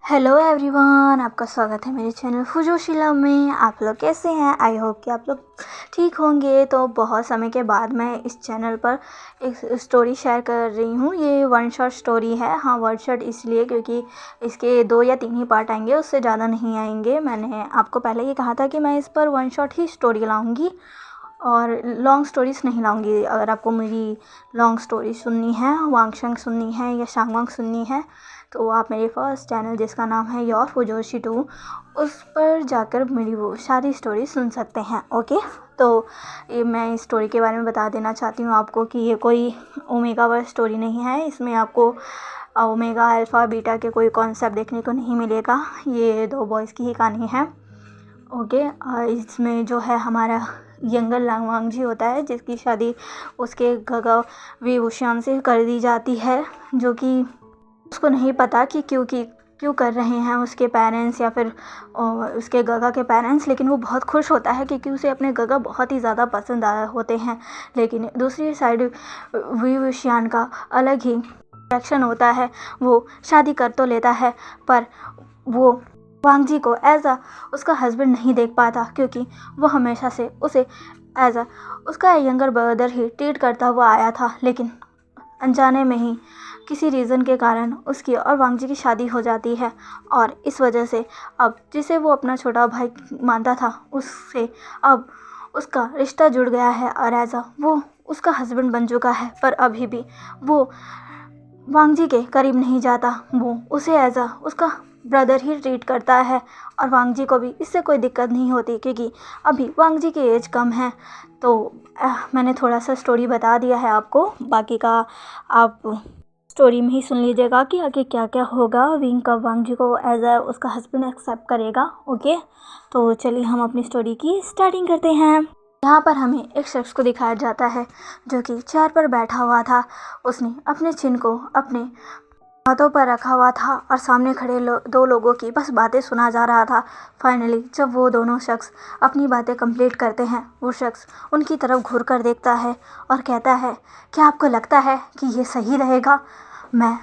Hello everyone, आपका स्वागत है मेरे चैनल फुजोशिला में। आप लोग कैसे हैं? आई होप कि आप लोग ठीक होंगे। तो बहुत समय के बाद मैं इस चैनल पर एक स्टोरी शेयर कर रही हूँ। ये वन शॉट स्टोरी है। हाँ, वन शॉट इसलिए क्योंकि इसके 2 या 3 ही पार्ट आएंगे, उससे ज़्यादा नहीं आएंगे। मैंने आपको पहले ही कहा था कि मैं इस पर वन शॉट ही स्टोरी लाऊँगी और लॉन्ग स्टोरीज़ नहीं लाऊंगी। अगर आपको मेरी लॉन्ग स्टोरी सुननी है, वांगशंग सुननी है या शांगवांग सुननी है, तो आप मेरे फर्स्ट चैनल जिसका नाम है योर फुजोशी 2, उस पर जाकर मेरी वो सारी स्टोरी सुन सकते हैं। ओके, तो ये मैं इस स्टोरी के बारे में बता देना चाहती हूँ आपको कि ये कोई ओमेगा वर्स स्टोरी नहीं है। इसमें आपको ओमेगा अल्फ़ा बीटा के कोई कॉन्सेप्ट देखने को नहीं मिलेगा। ये 2 बॉयज़ की ही कहानी है। ओके, इसमें जो है हमारा यंगर लांगवांग जी होता है, जिसकी शादी उसके गगा विभूषण से कर दी जाती है, जो कि उसको नहीं पता कि क्यों कर रहे हैं उसके पेरेंट्स या फिर उसके गगा के पेरेंट्स। लेकिन वो बहुत खुश होता है क्योंकि उसे अपने गगा बहुत ही ज़्यादा पसंद होते हैं। लेकिन दूसरी साइड विभूषण का अलग ही रिएक्शन होता है। वो शादी कर तो लेता है, पर वो वांग जी को एज अ उसका हस्बैंड नहीं देख पाता, क्योंकि वो हमेशा से उसे एज अ उसका यंगर ब्रदर ही ट्रीट करता हुआ आया था। लेकिन अनजाने में ही किसी रीज़न के कारण उसकी और वांग जी की शादी हो जाती है, और इस वजह से अब जिसे वो अपना छोटा भाई मानता था, उससे अब उसका रिश्ता जुड़ गया है और एज अ वो उसका हस्बैंड बन चुका है। पर अभी भी वो वांग जी के करीब नहीं जाता। वो उसे एज अ उसका ब्रदर ही ट्रीट करता है, और वांग जी को भी इससे कोई दिक्कत नहीं होती, क्योंकि अभी वांग जी की एज कम है। तो मैंने थोड़ा सा स्टोरी बता दिया है आपको, बाकी का आप स्टोरी में ही सुन लीजिएगा कि आगे क्या क्या होगा। विंग कब वांग जी को एज अ उसका हस्बैंड एक्सेप्ट करेगा। ओके, तो चलिए हम अपनी स्टोरी की स्टार्टिंग करते हैं। यहाँ पर हमें एक शख्स को दिखाया जाता है जो कि चेयर पर बैठा हुआ था। उसने अपने चिन को अपने हाथों पर रखा हुआ था और सामने खड़े 2 लोगों की बस बातें सुना जा रहा था। फाइनली जब वो दोनों शख्स अपनी बातें कंप्लीट करते हैं, वो शख्स उनकी तरफ घूर कर देखता है और कहता है, क्या आपको लगता है कि ये सही रहेगा? मैं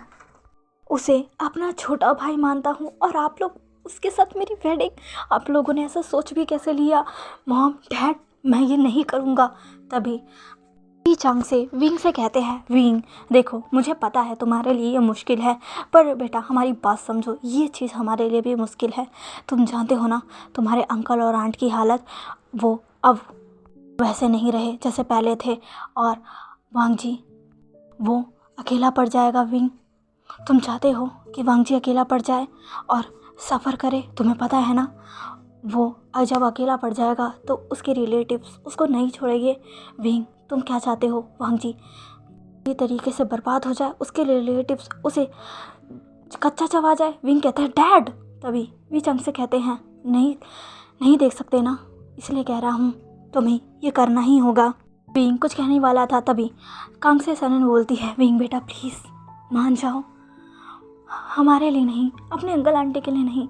उसे अपना छोटा भाई मानता हूँ और आप लोग उसके साथ मेरी वेडिंग, आप लोगों ने ऐसा सोच भी कैसे लिया? मॉम, डैड, मैं ये नहीं करूँगा। तभी चांग से विंग से कहते हैं, विंग देखो, मुझे पता है तुम्हारे लिए ये मुश्किल है, पर बेटा हमारी बात समझो, ये चीज़ हमारे लिए भी मुश्किल है। तुम जानते हो ना, तुम्हारे अंकल और आंट की हालत, वो अब वैसे नहीं रहे जैसे पहले थे, और वांग जी वो अकेला पड़ जाएगा। विंग, तुम चाहते हो कि वांग जी अकेला पड़ जाए और सफ़र करे? तुम्हें पता है ना, वो जब अकेला पड़ जाएगा तो उसके रिलेटिव्स उसको नहीं छोड़ेंगे। विंग, तुम क्या चाहते हो वांग जी ये तरीके से बर्बाद हो जाए, उसके रिलेटिव्स उसे कच्चा चबा जाए? विंग कहता है, डैड। तभी वी चंग से कहते हैं, नहीं देख सकते ना, इसलिए कह रहा हूँ, तुम्हें ये करना ही होगा। विंग कुछ कहने वाला था, तभी कांग से सनन बोलती है, विंग बेटा प्लीज़ मान जाओ, हमारे लिए नहीं, अपने अंकल आंटी के लिए नहीं,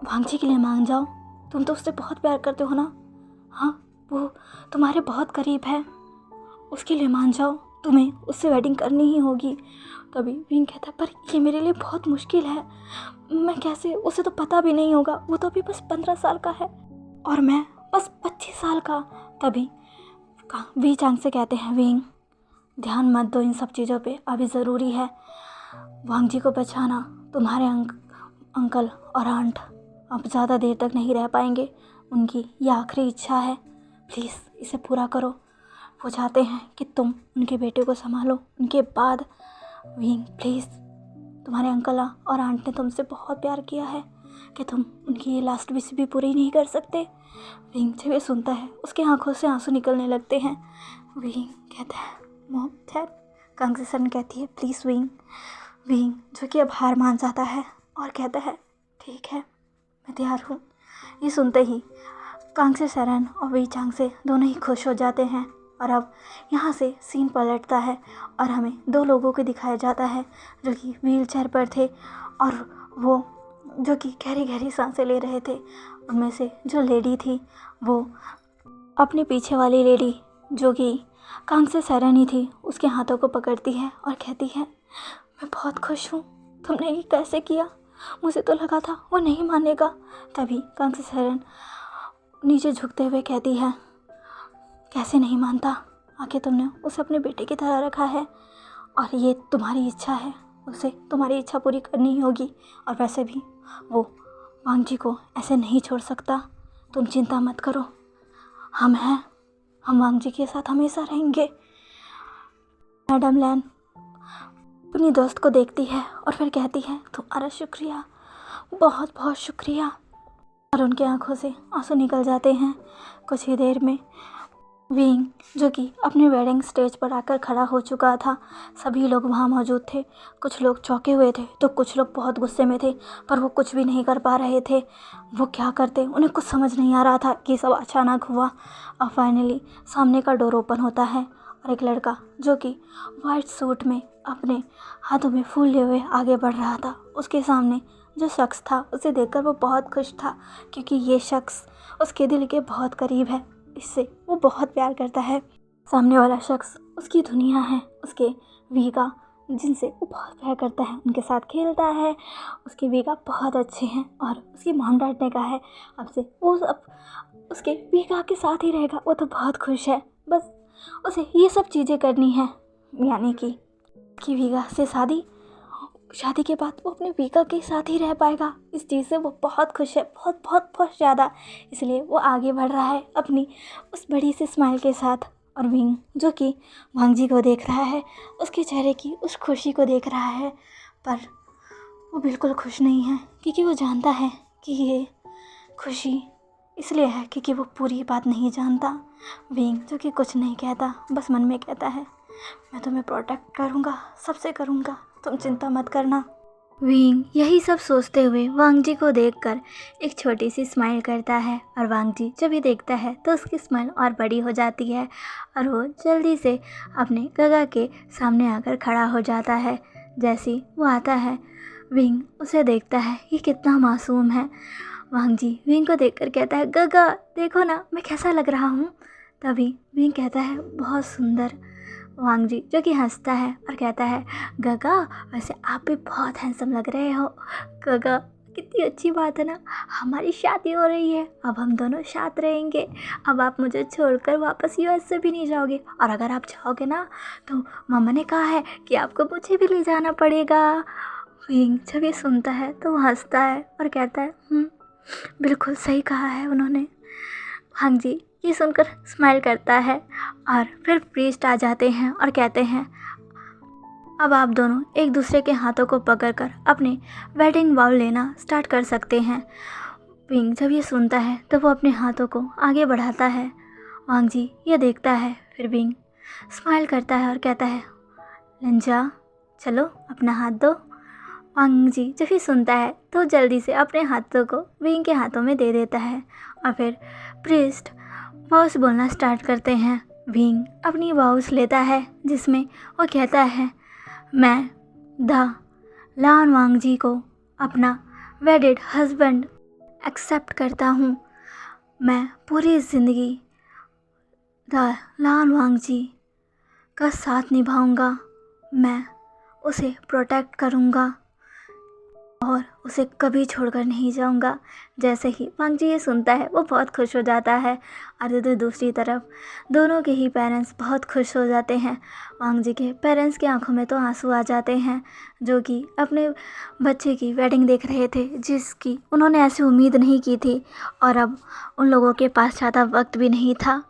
वांग जी के लिए मान जाओ। तुम तो उससे बहुत प्यार करते हो ना? हाँ, वो तुम्हारे बहुत करीब है, उसके लिए मान जाओ, तुम्हें उससे वेडिंग करनी ही होगी। तभी विंग कहता है, पर ये मेरे लिए बहुत मुश्किल है, मैं कैसे? उसे तो पता भी नहीं होगा, वो तो अभी बस 15 साल का है और मैं बस 25 साल का। तभी वी चांग से कहते हैं, विंग ध्यान मत दो इन सब चीज़ों पे, अभी ज़रूरी है वांग जी को बचाना। तुम्हारे अंकल और आंट अब ज़्यादा देर तक नहीं रह पाएंगे, उनकी ये आखिरी इच्छा है, प्लीज़ इसे पूरा करो। वो चाहते हैं कि तुम उनके बेटे को संभालो उनके बाद। विंग प्लीज़, तुम्हारे अंकल और आंट ने तुमसे बहुत प्यार किया है, कि तुम उनकी ये लास्ट विश भी पूरी नहीं कर सकते? विंग जब ये सुनता है, उसके आंखों से आंसू निकलने लगते हैं। विंग कहता है, मॉम डैड। कांग से सन कहती है, प्लीज़ विंग। विंग जो कि अब हार मान जाता है और कहता है, ठीक है, मैं तैयार हूँ। ये सुनते ही कांग से सरन और वी चांग से दोनों ही खुश हो जाते हैं, और अब यहाँ से सीन पलटता है और हमें 2 लोगों को दिखाया जाता है जो कि व्हील चेयर पर थे, और वो जो कि गहरी गहरी सांसें ले रहे थे। उनमें से जो लेडी थी, वो अपने पीछे वाली लेडी जो कि कांग से सरन ही थी, उसके हाथों को पकड़ती है और कहती है, मैं बहुत खुश हूँ, तुमने ये कैसे किया? मुझे तो लगा था वो नहीं मानेगा। तभी कंसरन नीचे झुकते हुए कहती है, कैसे नहीं मानता, आखिर तुमने उसे अपने बेटे की तरह रखा है और ये तुम्हारी इच्छा है, उसे तुम्हारी इच्छा पूरी करनी ही होगी। और वैसे भी वो वांग जी को ऐसे नहीं छोड़ सकता। तुम चिंता मत करो, हम हैं, हम वांग जी के साथ हमेशा रहेंगे। मैडम लैन अपनी दोस्त को देखती है और फिर कहती है, तुम्हारा शुक्रिया, बहुत बहुत शुक्रिया। और उनकी आंखों से आंसू निकल जाते हैं। कुछ ही देर में विंग, जो कि अपने वेडिंग स्टेज पर आकर खड़ा हो चुका था, सभी लोग वहाँ मौजूद थे। कुछ लोग चौंके हुए थे तो कुछ लोग बहुत गुस्से में थे, पर वो कुछ भी नहीं कर पा रहे थे। वो क्या करते, उन्हें कुछ समझ नहीं आ रहा था कि सब अचानक हुआ। और फाइनली सामने का डोर ओपन होता है और एक लड़का जो कि वाइट सूट में अपने हाथों में फूल लिए हुए आगे बढ़ रहा था। उसके सामने जो शख्स था उसे देखकर वो बहुत खुश था, क्योंकि ये शख्स उसके दिल के बहुत करीब है, इससे वो बहुत प्यार करता है। सामने वाला शख्स उसकी दुनिया है, उसके वीगा जिनसे वो बहुत प्यार करता है, उनके साथ खेलता है। उसके वीगा बहुत अच्छे हैं और उसकी मॉम डैड ने कहा है अब से वो अब उसके वीगा के साथ ही रहेगा। वो तो बहुत खुश है, बस उसे ये सब चीज़ें करनी है, यानी कि वीगा से शादी के बाद वो अपने वीगा के साथ ही रह पाएगा। इस चीज़ से वो बहुत खुश है, बहुत बहुत बहुत ज़्यादा। इसलिए वो आगे बढ़ रहा है अपनी उस बड़ी सी स्माइल के साथ। और विंग, जो कि वांग जी को देख रहा है, उसके चेहरे की उस खुशी को देख रहा है, पर वो बिल्कुल खुश नहीं है, क्योंकि वो जानता है कि ये खुशी इसलिए है क्योंकि वो पूरी बात नहीं जानता। विंग, जो कि कुछ नहीं कहता, बस मन में कहता है, मैं तुम्हें प्रोटेक्ट करूँगा, सबसे करूँगा, तुम चिंता मत करना। विंग यही सब सोचते हुए वांग जी को देखकर एक छोटी सी स्माइल करता है, और वांग जी जब भी देखता है तो उसकी स्माइल और बड़ी हो जाती है और वो जल्दी से अपने गगा के सामने आकर खड़ा हो जाता है। जैसे ही वो आता है, विंग उसे देखता है, ये कितना मासूम है। वांग जी विंग को देखकर कहता है, गगा देखो ना मैं कैसा लग रहा हूँ। तभी विंग कहता है, बहुत सुंदर। वांग जी जो कि हंसता है और कहता है, गगा वैसे आप भी बहुत हैंडसम लग रहे हो। गगा कितनी अच्छी बात है ना, हमारी शादी हो रही है, अब हम दोनों साथ रहेंगे, अब आप मुझे छोड़कर वापस यूएस से भी नहीं जाओगे, और अगर आप जाओगे ना तो मामा ने कहा है कि आपको मुझे भी ले जाना पड़ेगा। विंग जब ये सुनता है तो वो हंसता है और कहता है, बिल्कुल सही कहा है उन्होंने। वांग जी ये सुनकर स्माइल करता है और फिर प्रीस्ट आ जाते हैं और कहते हैं, अब आप दोनों एक दूसरे के हाथों को पकड़कर अपने वेडिंग वाव लेना स्टार्ट कर सकते हैं। विंग जब ये सुनता है तो वो अपने हाथों को आगे बढ़ाता है। वांग जी ये देखता है, फिर विंग स्माइल करता है और कहता है, लंजा चलो अपना हाथ दो। वांग जी जब ये सुनता है तो जल्दी से अपने हाथों को विंग के हाथों में दे देता है और फिर प्रीस्ट वाउस बोलना स्टार्ट करते हैं। विंग अपनी वाउस लेता है जिसमें वो कहता है, मैं द लान वांग जी को अपना वेडिड हस्बैंड एक्सेप्ट करता हूँ। मैं पूरी ज़िंदगी द लान वांग जी का साथ निभाऊंगा, मैं उसे प्रोटेक्ट करूँगा और उसे कभी छोड़कर नहीं जाऊंगा। जैसे ही वांग जी ये सुनता है वो बहुत खुश हो जाता है और इधर दूसरी तरफ दोनों के ही पेरेंट्स बहुत खुश हो जाते हैं। वांग जी के पेरेंट्स की आंखों में तो आंसू आ जाते हैं, जो कि अपने बच्चे की वेडिंग देख रहे थे, जिसकी उन्होंने ऐसी उम्मीद नहीं की थी, और अब उन लोगों के पास ज़्यादा वक्त भी नहीं था।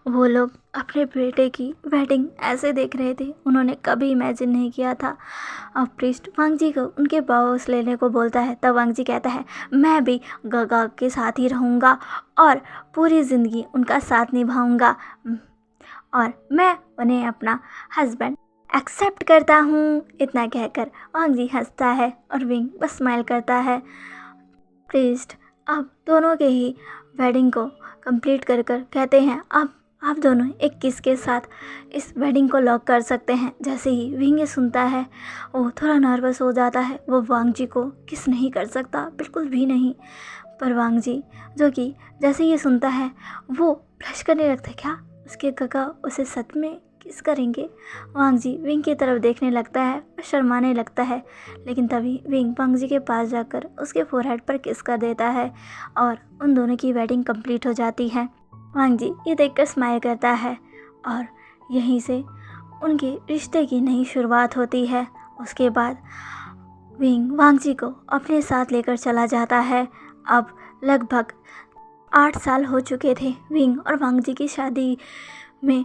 वो लोग अपने बेटे की वेडिंग ऐसे देख रहे थे, उन्होंने कभी इमेजिन नहीं किया था। अब प्रीस्ट वांग जी को उनके वाउस लेने को बोलता है, तब वांग जी कहता है, मैं भी गगा के साथ ही रहूँगा और पूरी ज़िंदगी उनका साथ निभाऊँगा और मैं उन्हें अपना हस्बैंड एक्सेप्ट करता हूँ। इतना कहकर वांग जी हंसता है और विंग बस स्माइल करता है। प्रीस्ट अब दोनों के ही वेडिंग को कंप्लीट कर कहते हैं, अब आप दोनों एक किस के साथ इस वेडिंग को लॉक कर सकते हैं। जैसे ही विंग ये सुनता है वो थोड़ा नर्वस हो जाता है, वो वांग जी को किस नहीं कर सकता, बिल्कुल भी नहीं। पर वांग जी जो कि जैसे ये सुनता है वो ब्लश करने लगता है, क्या उसके गगा उसे सच में किस करेंगे। वांग जी विंग की तरफ देखने लगता है और शर्माने लगता है, लेकिन तभी विंग वांग जी के पास जाकर उसके फोरहेड पर किस कर देता है और उन दोनों की वेडिंग कंप्लीट हो जाती है। वांग जी ये देखकर स्माइल करता है और यहीं से उनके रिश्ते की नई शुरुआत होती है। उसके बाद विंग वांग जी को अपने साथ लेकर चला जाता है। अब लगभग 8 साल हो चुके थे विंग और वांग जी की शादी में।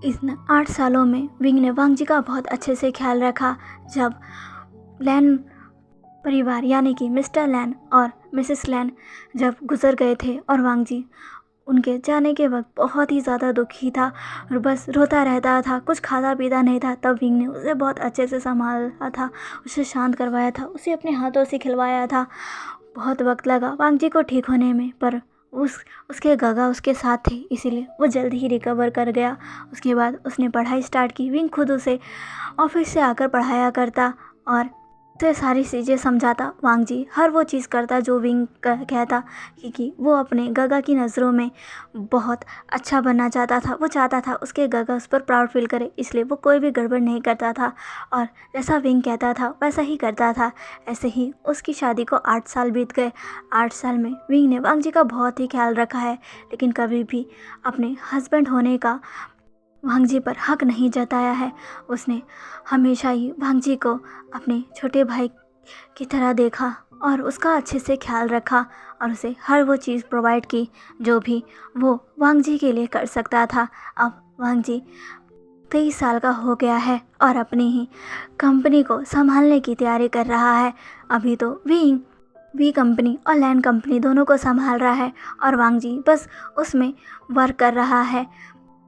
इन 8 सालों में विंग ने वांग जी का बहुत अच्छे से ख्याल रखा। जब लैन परिवार यानी कि मिस्टर लैन और मिसेस लैन जब गुजर गए थे और वांग जी उनके जाने के वक्त बहुत ही ज़्यादा दुखी था और बस रोता रहता था, कुछ खाता पीता नहीं था, तब विंग ने उसे बहुत अच्छे से संभाला था, उसे शांत करवाया था, उसे अपने हाथों से खिलवाया था। बहुत वक्त लगा वांग जी को ठीक होने में, पर उसके गगा उसके साथ थे, इसीलिए वो जल्द ही रिकवर कर गया। उसके बाद उसने पढ़ाई स्टार्ट की। विंग खुद उसे ऑफिस से आकर पढ़ाया करता और उसे सारी चीज़ें समझाता। वांग जी हर वो चीज़ करता जो विंग कहता, क्योंकि वो अपने गगा की नज़रों में बहुत अच्छा बनना चाहता था। वो चाहता था उसके गगा उस पर प्राउड फील करे, इसलिए वो कोई भी गड़बड़ नहीं करता था और जैसा विंग कहता था वैसा ही करता था। ऐसे ही उसकी शादी को 8 साल बीत गए। 8 साल में विंग ने वांग जी का बहुत ही ख्याल रखा है, लेकिन कभी भी अपने हस्बैंड होने का वांग जी पर हक नहीं जताया है। उसने हमेशा ही वांग जी को अपने छोटे भाई की तरह देखा और उसका अच्छे से ख्याल रखा और उसे हर वो चीज़ प्रोवाइड की जो भी वो वांग जी के लिए कर सकता था। अब वांग जी 23 साल का हो गया है और अपनी ही कंपनी को संभालने की तैयारी कर रहा है। अभी तो वी कंपनी और लैंड कंपनी दोनों को संभाल रहा है और वांग जी बस उसमें वर्क कर रहा है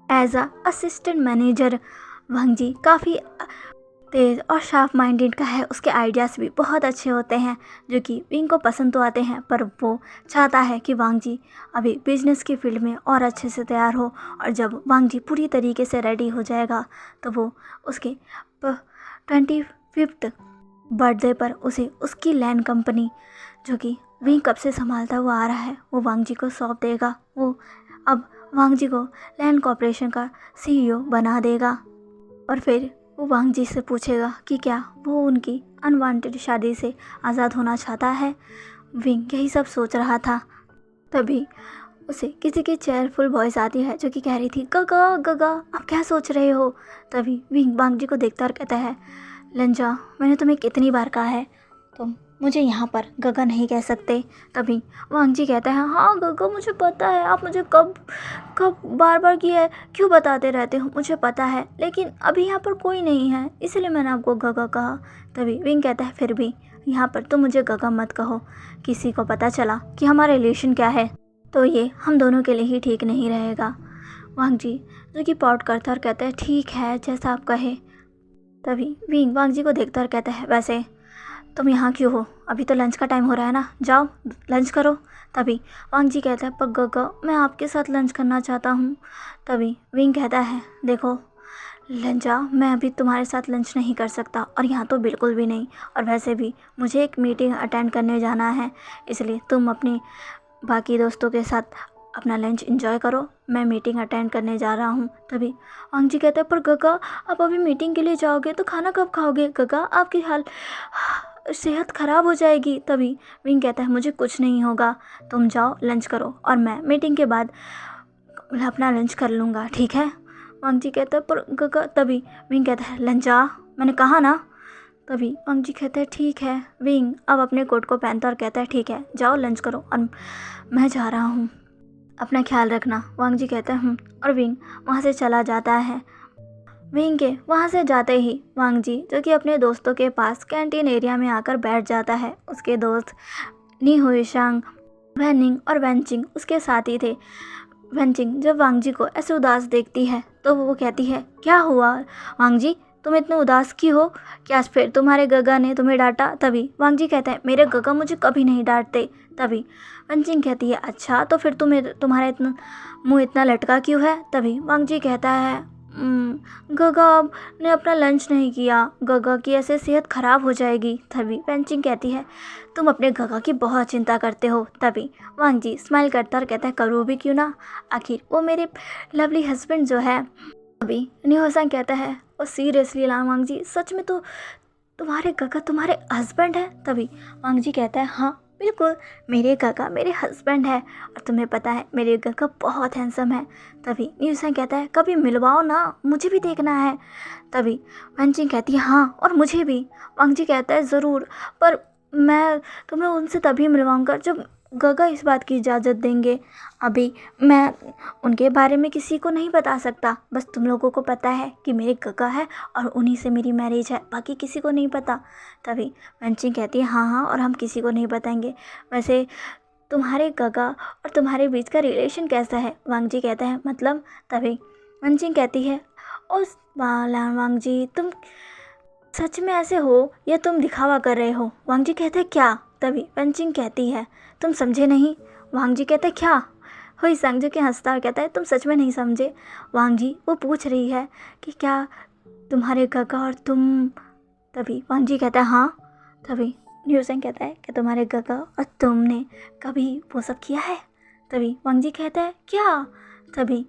एज असिस्टेंट मैनेजर। वांग जी काफ़ी तेज़ और शार्प माइंडेड का है, उसके आइडियाज़ भी बहुत अच्छे होते हैं जो कि विंग को पसंद तो आते हैं, पर वो चाहता है कि वांग जी अभी बिजनेस की फील्ड में और अच्छे से तैयार हो और जब वांग जी पूरी तरीके से रेडी हो जाएगा तो वो उसके 25th बर्थडे पर उसे उसकी लैंड कंपनी जो कि विंग कब से संभालता हुआ आ रहा है वो वांग जी को सौंप देगा। वो अब वांग जी को लैंड कॉर्पोरेशन का CEO बना देगा और फिर वो वांग जी से पूछेगा कि क्या वो उनकी अनवांटेड शादी से आज़ाद होना चाहता है। विंग यही सब सोच रहा था, तभी उसे किसी की चेयरफुल वॉइस आती है जो कि कह रही थी, गगा गगा आप क्या सोच रहे हो। तभी विंग वांग जी को देखता और कहता है, लंजा मैंने तुम्हें कितनी बार कहा है तुम मुझे यहाँ पर गगा नहीं कह सकते। तभी वांग जी कहता है, हाँ गगा मुझे पता है, आप मुझे कब बार बार क्यों बताते रहते हो, मुझे पता है, लेकिन अभी यहाँ पर कोई नहीं है इसलिए मैंने आपको गगा कहा। तभी विंग कहता है, फिर भी यहाँ पर तुम मुझे गगा मत कहो, किसी को पता चला कि हमारा रिलेशन क्या है तो ये हम दोनों के लिए ही ठीक नहीं रहेगा। वांग जी जो कि पॉट करता और कहता है, ठीक है जैसा आप कहे। तभी विंग वांग जी को देखता और कहता है, वैसे तुम यहाँ क्यों हो, अभी तो लंच का टाइम हो रहा है ना, जाओ लंच करो। तभी वांग जी कहता है, पर गगा मैं आपके साथ लंच करना चाहता हूँ। तभी विंग कहता है, देखो लंजा मैं अभी तुम्हारे साथ लंच नहीं कर सकता और यहाँ तो बिल्कुल भी नहीं, और वैसे भी मुझे एक मीटिंग अटेंड करने जाना है, इसलिए तुम अपनी बाकी दोस्तों के साथ अपना लंच एंजॉय करो, मैं मीटिंग अटेंड करने जा रहा हूँ। तभी वांग जी कहता है, पर गगा आप अभी मीटिंग के लिए जाओगे तो खाना कब खाओगे, गगा आपकी सेहत ख़राब हो जाएगी। तभी विंग कहता है, मुझे कुछ नहीं होगा, तुम जाओ लंच करो और मैं मीटिंग के बाद अपना लंच कर लूँगा, ठीक है। वांग जी कहता है, पर गगा। तभी विंग कहता है, लंचा मैंने कहा ना। तभी वांग जी कहता है, ठीक है। विंग अब अपने कोट को पहनता और कहता है, ठीक है जाओ लंच करो और मैं जा रहा हूँ, अपना ख्याल रखना। वांग जी कहता है और विंग वहाँ से चला जाता है। विंग के वहाँ से जाते ही वांग जी जो कि अपने दोस्तों के पास कैंटीन एरिया में आकर बैठ जाता है। उसके दोस्त नी हुईशांग, वैनिंग और वैनचिंग उसके साथ ही थे। वैनचिंग जब वांग जी को ऐसे उदास देखती है तो वो कहती है, क्या हुआ वांग जी तुम इतने उदास क्यों हो, क्या फिर तुम्हारे गगा ने तुम्हें डांटा। तभी वांग जी कहता है, मेरे गगा मुझे कभी नहीं डांटते। तभी वैनचिंग कहती है, अच्छा तो फिर तुम्हारा इतना मुँह इतना लटका क्यों है। तभी वांग जी कहता है, गगा ने अपना लंच नहीं किया, गगा की ऐसे सेहत ख़राब हो जाएगी। तभी वैनचिंग कहती है, तुम अपने गगा की बहुत चिंता करते हो। तभी वांग जी स्माइल करता और कहता है, करूँ भी क्यों ना, आखिर वो मेरे लवली हस्बैंड जो है तभी न्यूहसन कहता है, और सीरियसली वांग जी, सच में तो तुम्हारे काका तुम्हारे हस्बैंड हैं? तभी वांग जी कहता है, हाँ बिल्कुल, मेरे काका मेरे हस्बैंड है, और तुम्हें पता है मेरे काका बहुत हैंडसम है। तभी न्यूसन कहता है, कभी मिलवाओ ना, मुझे भी देखना है। तभी वांग जी कहती है, हाँ और मुझे भी। वांग जी कहता है, ज़रूर, पर मैं तुम्हें उनसे तभी मिलवाऊंगा जब गगा इस बात की इजाज़त देंगे। अभी मैं उनके बारे में किसी को नहीं बता सकता, बस तुम लोगों को पता है कि मेरे गगा है और उन्हीं से मेरी मैरिज है, बाकी किसी को नहीं पता। तभी वंचिंग कहती है, हाँ हाँ, और हम किसी को नहीं बताएंगे। वैसे तुम्हारे गगा और तुम्हारे बीच का रिलेशन कैसा है? वांग जी कहता है, मतलब? तभी वंचिंग कहती है, उस वांग जी, तुम सच में ऐसे हो या तुम दिखावा कर रहे हो? वांग जी कहते हैं, क्या? तभी वंचिंग कहती है, तुम समझे नहीं? वांग जी कहते हैं, क्या? हुई संग जो कि हंसता और कहता है, तुम सच में नहीं समझे? वांग जी, वो पूछ रही है कि क्या तुम्हारे काका और तुम? तभी वांग जी कहता है, हाँ। तभी न्यूसेंग कहता है कि तुम्हारे काका और तुमने कभी वो सब किया है? तभी वांग जी कहता है, क्या? तभी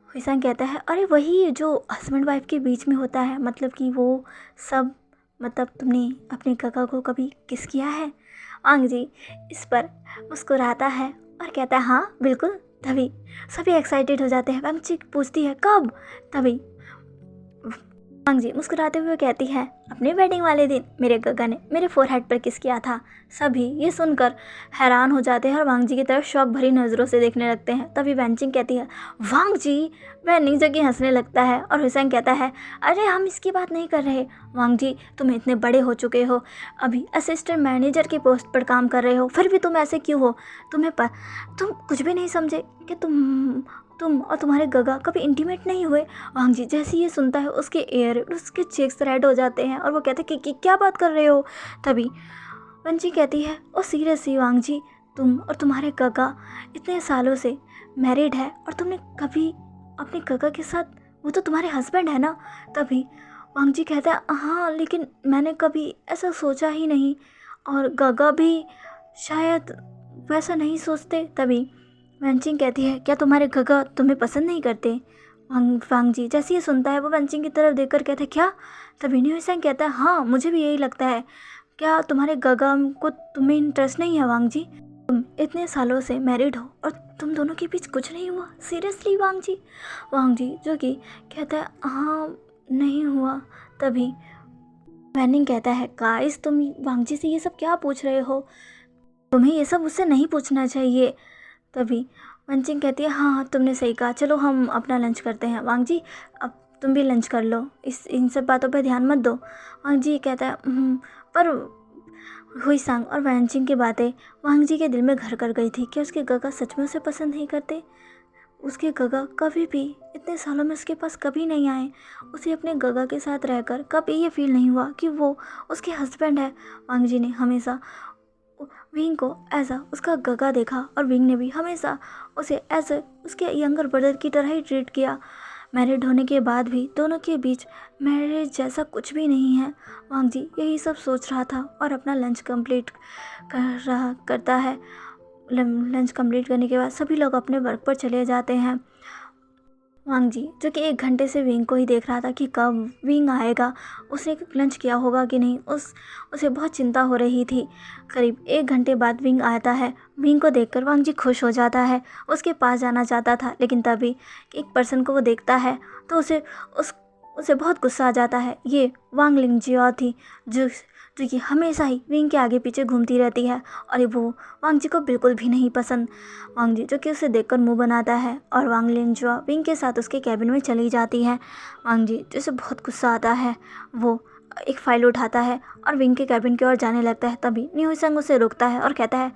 हुईसंग कहता है, अरे वही जो हस्बैंड वाइफ के बीच में होता है, मतलब कि वो सब, मतलब तुमने अपने काका को कभी किस किया है? वांग जी इस पर मुस्कुराता है और कहता है, हाँ बिल्कुल। तभी सभी एक्साइटेड हो जाते हैं। वांग जी पूछती है, कब? तभी वांग जी मुस्कुराते हुए कहती है, अपने वेडिंग वाले दिन मेरे गगा ने मेरे फोरहेड पर किस किया था। सभी ये सुनकर हैरान हो जाते हैं और वांग जी की तरफ शौक भरी नज़रों से देखने लगते हैं। तभी वैनचिंग कहती है, वांग जी। वैनिंग जगह हंसने लगता है और हुसैन कहता है, अरे हम इसकी बात नहीं कर रहे। वांग जी, तुम इतने बड़े हो चुके हो, अभी असिस्टेंट मैनेजर की पोस्ट पर काम कर रहे हो, फिर भी तुम ऐसे क्यों हो? तुम कुछ भी नहीं समझे कि तुम और तुम्हारे गगा कभी इंटीमेट नहीं हुए? वांग जी जैसे ये सुनता है, उसके एयर, उसके चेक्स रेड हो जाते हैं और वो कहते हैं कि क्या बात कर रहे हो? तभी वंची कहती है, ओ सीरियसली वांग जी, तुम और तुम्हारे गगा इतने सालों से मैरिड है और तुमने कभी अपने गगा के साथ, वो तो तुम्हारे हस्बैंड है ना? तभी वांग जी कहता है, हाँ लेकिन मैंने कभी ऐसा सोचा ही नहीं, और गगा भी शायद वैसा नहीं सोचते। तभी वंचिंग कहती है, क्या तुम्हारे गगा तुम्हें पसंद नहीं करते? वांग जी जैसे ये सुनता है, वो वंचिंग की तरफ देखकर कहते हैं, क्या? तभी न्यूसेंग कहता है, हाँ मुझे भी यही लगता है। क्या तुम्हारे गगा को तुम्हें इंटरेस्ट नहीं है? वांग जी, तुम इतने सालों से मैरिड हो और तुम दोनों के बीच कुछ नहीं हुआ? सीरियसली वांग जी? वांग जी जो कि कहता है, हाँ नहीं हुआ। तभी वैनिंग कहता है, गाइस तुम वांग जी से ये सब क्या पूछ रहे हो? तुम्हें ये सब उससे नहीं पूछना चाहिए। तभी वंचिंग कहती है, हाँ तुमने सही कहा, चलो हम अपना लंच करते हैं। वांग जी, अब तुम भी लंच कर लो, इन सब बातों पर ध्यान मत दो। वांग जी कहता है, पर हुईसंग और वंचिंग की बातें वांग जी के दिल में घर कर गई थी कि उसके गगा सच में उसे पसंद नहीं करते। उसके गगा कभी भी इतने सालों में उसके पास कभी नहीं आए। उसे अपने गगा के साथ रहकर कभी ये फील नहीं हुआ कि वो उसके हस्बैंड है। वांग जी ने हमेशा विंग को एज अ उसका गगा देखा और विंग ने भी हमेशा उसे एज अ उसके यंगर ब्रदर की तरह ही ट्रीट किया। मैरिड होने के बाद भी दोनों के बीच मैरिज जैसा कुछ भी नहीं है। वांग जी यही सब सोच रहा था और अपना लंच कंप्लीट करता है। लंच कंप्लीट करने के बाद सभी लोग अपने वर्क पर चले जाते हैं। वांग जी जो कि 1 घंटे से विंग को ही देख रहा था कि कब विंग आएगा, उसने लंच किया होगा कि नहीं, उसे बहुत चिंता हो रही थी। करीब 1 घंटे बाद विंग आता है। विंग को देखकर वांग जी खुश हो जाता है, उसके पास जाना चाहता था, लेकिन तभी एक पर्सन को वो देखता है तो उसे बहुत गुस्सा आ जाता है। ये वांग लिंगजिया थी जो कि हमेशा ही विंग के आगे पीछे घूमती रहती है और वो वांग जी को बिल्कुल भी नहीं पसंद। वांग जी जो कि उसे देखकर मुंह बनाता है और वांग लिंगजिया विंग के साथ उसके कैबिन में चली जाती है। वांग जी जैसे बहुत गुस्सा आता है, वो एक फाइल उठाता है और विंग के कैबिन की ओर जाने लगता है। तभी न्यूसेंग उसे रोकता है और कहता है,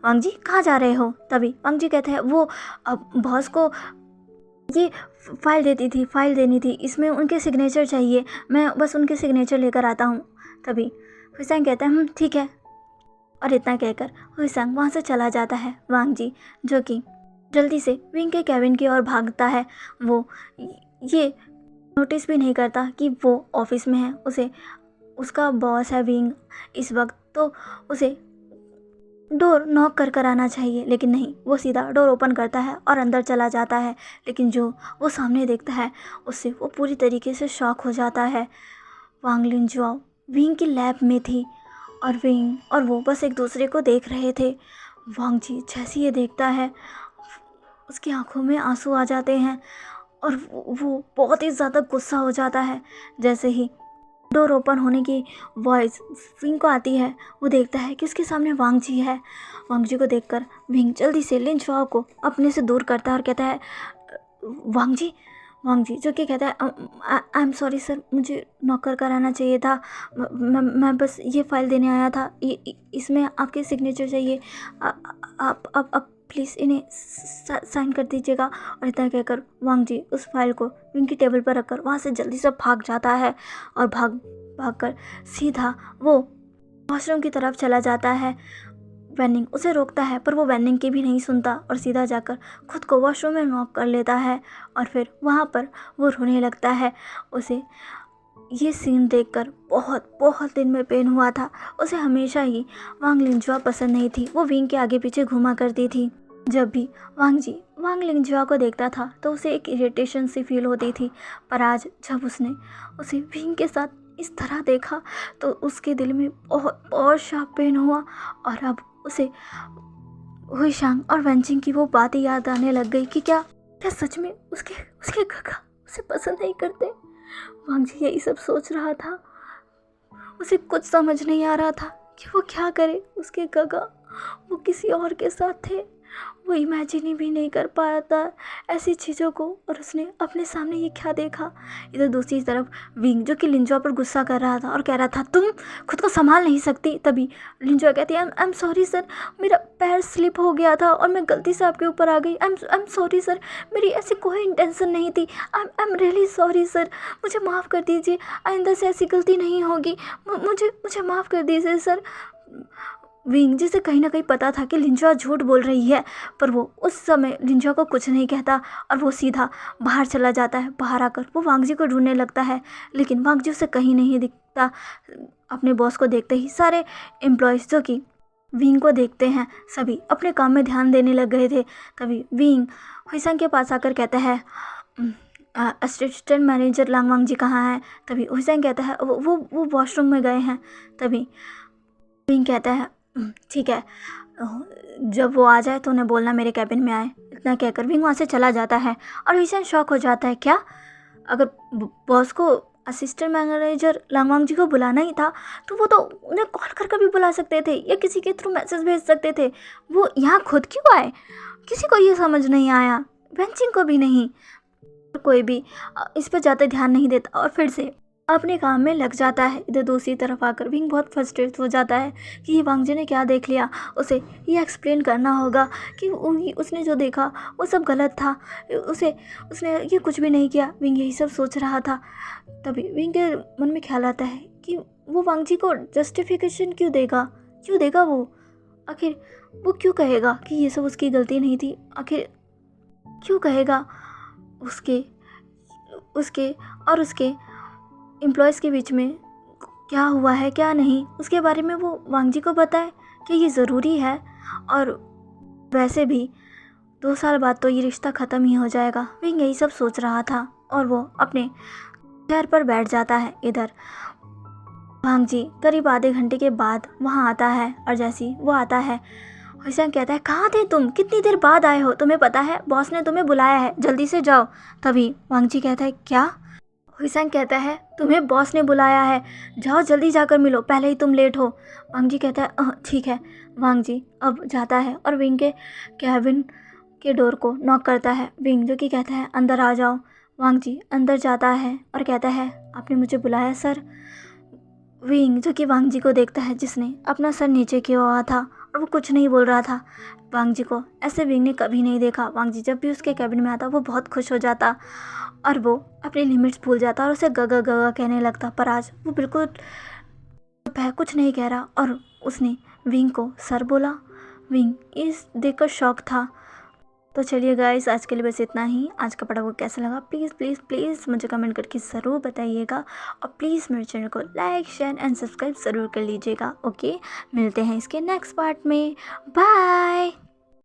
वांग जी कहाँ जा रहे हो? तभी वांग जी कहता है, वो बॉस को ये फाइल देनी थी, इसमें उनके सिग्नेचर चाहिए, मैं बस उनके सिग्नेचर लेकर आता हूँ। तभी हुसैन कहता है, ठीक है, और इतना कहकर हुसैन वहाँ से चला जाता है। वांग जी जो कि जल्दी से विंग के कैबिन की ओर भागता है, वो ये नोटिस भी नहीं करता कि वो ऑफिस में है। उसका बॉस है विंग इस वक्त, तो उसे डोर नॉक कर कर आना चाहिए, लेकिन नहीं, वो सीधा डोर ओपन करता है और अंदर चला जाता है। लेकिन जो वो सामने देखता है उससे वो पूरी तरीके से शॉक हो जाता है। वांग लिनजुआओ विंग की लैब में थी और विंग और वो बस एक दूसरे को देख रहे थे। वांग जी जैसे ये देखता है उसकी आंखों में आंसू आ जाते हैं और वो बहुत ही ज़्यादा गुस्सा हो जाता है। जैसे ही डोर ओपन होने की वॉइस विंग को आती है, वो देखता है कि उसके सामने वांग जी है। वांग जी को देखकर विंग जल्दी से लिनजुआओ को अपने से दूर करता है और कहता है वांग जी। वांग जी जो कि कहता है आई एम सॉरी सर, मुझे नौकर कराना चाहिए था, मैं बस ये फ़ाइल देने आया था, इसमें आपके सिग्नेचर चाहिए, आप प्लीज़ इन्हें साइन कर दीजिएगा। और इतना कहकर वांग जी उस फाइल को उनकी टेबल पर रखकर वहाँ से जल्दी से भाग जाता है और भाग कर सीधा वो वॉशरूम की तरफ चला जाता है। वेनिंग उसे रोकता है पर वो वेनिंग की भी नहीं सुनता और सीधा जाकर खुद को वॉशरूम में नॉक कर लेता है और फिर वहाँ पर वो रोने लगता है। उसे ये सीन देखकर बहुत बहुत दिन में पेन हुआ था। उसे हमेशा ही वांग लिनजुआ पसंद नहीं थी, वो विंग के आगे पीछे घूमा करती थी। जब भी वांग जी वांग लिनजुआ को देखता था तो उसे एक इरिटेशन सी फील होती थी, पर आज जब उसने उसे विंग के साथ इस तरह देखा तो उसके दिल में बहुत बहुत शार्प पेन हुआ और अब उसे हुईशांग और वेनचिंग की वो बातें याद आने लग गई कि क्या सच में उसके उसके काका उसे पसंद नहीं करते। वांग जी यही सब सोच रहा था। उसे कुछ समझ नहीं आ रहा था कि वो क्या करे। उसके काका वो किसी और के साथ थे, वो इमेजिन भी नहीं कर पाया था ऐसी चीज़ों को, और उसने अपने सामने ये क्या देखा। इधर दूसरी तरफ विंग जो कि लिनजुआ पर गुस्सा कर रहा था और कह रहा था तुम खुद को संभाल नहीं सकती। तभी लिनजुआ कहती है आई एम सॉरी सर, मेरा पैर स्लिप हो गया था और मैं गलती से आपके ऊपर आ गई। आई एम सॉरी सर, मेरी ऐसी कोई इंटेंशन नहीं थी। I am really sorry sir, मुझे माफ़ कर दीजिए, आइंदा से ऐसी गलती नहीं होगी, मुझे माफ़ कर दीजिए सर। विंग जिसे कहीं ना कहीं पता था कि लिनजुआ झूठ बोल रही है, पर वो उस समय लिनजुआ को कुछ नहीं कहता और वो सीधा बाहर चला जाता है। बाहर आकर वो वांग जी को ढूंढने लगता है, लेकिन वांग जी उसे कहीं नहीं दिखता। अपने बॉस को देखते ही सारे एम्प्लॉयज़ जो कि विंग को देखते हैं सभी अपने काम में ध्यान देने लग गए थे। तभी विंग हुईसंग के पास आकर कहता है असिस्टेंट मैनेजर लांगवांग जी कहाँ हैं। तभी हुईसंग कहता है वो वॉशरूम में गए हैं। तभी विंग कहता है ठीक है, जब वो आ जाए तो उन्हें बोलना मेरे कैबिन में आए। इतना कहकर विंग वहाँ से चला जाता है और हुईसंग शॉक हो जाता है, क्या अगर बॉस को असिस्टेंट मैनेजर लांगवांग जी को बुलाना ही था तो वो तो उन्हें कॉल कर भी बुला सकते थे या किसी के थ्रू मैसेज भेज सकते थे, वो यहाँ खुद क्यों आए। किसी को ये समझ नहीं आया, वेनचिंग को भी नहीं। कोई भी इस पर ज़्यादा ध्यान नहीं देता और फिर से अपने काम में लग जाता है। इधर दूसरी तरफ आकर विंग बहुत फ्रस्ट्रेट हो जाता है कि ये वांग जी ने क्या देख लिया। उसे ये एक्सप्लेन करना होगा कि उसने जो देखा वो सब गलत था, उसने ये कुछ भी नहीं किया। विंग यही सब सोच रहा था। तभी विंग के मन में ख्याल आता है कि वो वांग जी को जस्टिफिकेशन क्यों देगा वो, आखिर वो क्यों कहेगा कि ये सब उसकी गलती नहीं थी, आखिर क्यों कहेगा। उसके और उसके एम्प्लॉयज़ के बीच में क्या हुआ है क्या नहीं, उसके बारे में वो वांग जी को बताए कि ये ज़रूरी है। और वैसे भी 2 साल बाद तो ये रिश्ता ख़त्म ही हो जाएगा। विंग यही सब सोच रहा था और वो अपने चेयर पर बैठ जाता है। इधर वांग जी करीब आधे घंटे के बाद वहाँ आता है और जैसे ही वो आता है हुईसंग कहता है कहाँ थे तुम, कितनी देर बाद आए हो, तुम्हें पता है बॉस ने तुम्हें बुलाया है, जल्दी से जाओ। तभी वांग जी कहता है क्या। हुईसंग कहता है तुम्हें बॉस ने बुलाया है, जाओ जल्दी जाकर मिलो, पहले ही तुम लेट हो। वांग जी कहता है ठीक है। वांग जी अब जाता है और विंग के कैबिन के डोर को नॉक करता है। विंग जो कि कहता है अंदर आ जाओ। वांग जी अंदर जाता है और कहता है आपने मुझे बुलाया सर। विंग जो कि वांग जी को देखता है जिसने अपना सर नीचे किया हुआ था और वो कुछ नहीं बोल रहा था। वांग जी को ऐसे विंग ने कभी नहीं देखा। वांग जी जब भी उसके कैबिन में आता वो बहुत खुश हो जाता और वो अपनी लिमिट्स भूल जाता और उसे गगा गगा कहने लगता, पर आज वो बिल्कुल चुप है, कुछ नहीं कह रहा और उसने विंग को सर बोला। विंग इस देखकर शॉक था। तो चलिए गाइस, आज के लिए बस इतना ही। आज का पढ़ा हुआ कैसा लगा प्लीज़ प्लीज़ प्लीज़ मुझे कमेंट करके ज़रूर बताइएगा, और प्लीज़ मेरे चैनल को लाइक शेयर एंड सब्सक्राइब ज़रूर कर लीजिएगा। ओके, मिलते हैं इसके नेक्स्ट पार्ट में। बाय।